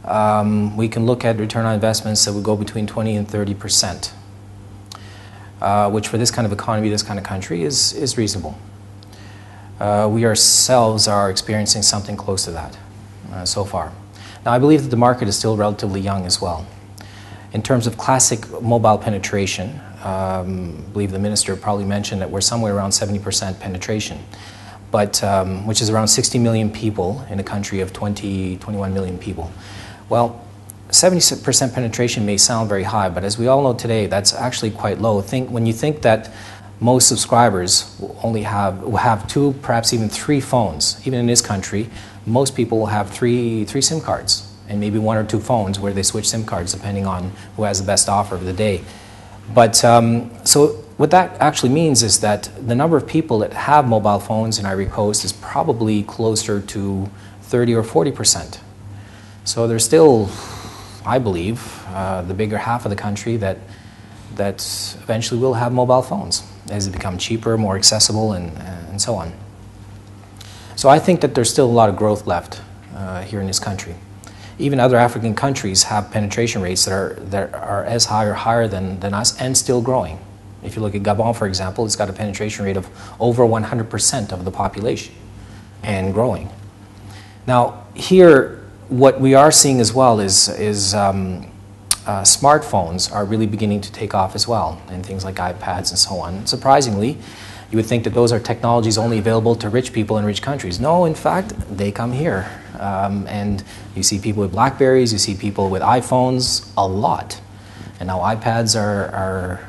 we can look at return on investments that would go between 20 and 30%, which for this kind of economy, this kind of country, is reasonable. We ourselves are experiencing something close to that so far. Now, I believe that the market is still relatively young as well. In terms of classic mobile penetration, I believe the minister probably mentioned that we're somewhere around 70% penetration, but which is around 60 million people in a country of 21 million people. Well, 70% penetration may sound very high, but as we all know today, that's actually quite low. When you think that most subscribers will have two, perhaps even three phones. Even in this country, most people will have three SIM cards and maybe one or two phones where they switch SIM cards depending on who has the best offer of the day. But so what that actually means is that the number of people that have mobile phones in Ivory Coast is probably closer to 30 or 40%. So there's still, I believe, the bigger half of the country that eventually will have mobile phones as they become cheaper, more accessible, and so on. So I think that there's still a lot of growth left here in this country. Even other African countries have penetration rates that are as high or higher than us and still growing. If you look at Gabon, for example, it's got a penetration rate of over 100% of the population and growing. Now here, what we are seeing as well is smartphones are really beginning to take off as well, and things like iPads and so on. Surprisingly, you would think that those are technologies only available to rich people in rich countries. No, in fact, they come here. And you see people with Blackberries, you see people with iPhones a lot. And now iPads are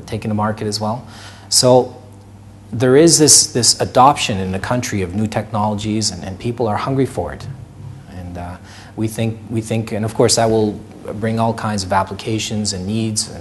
taking the market as well. So there is this adoption in the country of new technologies, and people are hungry for it. And we think, and of course that will bring all kinds of applications and needs,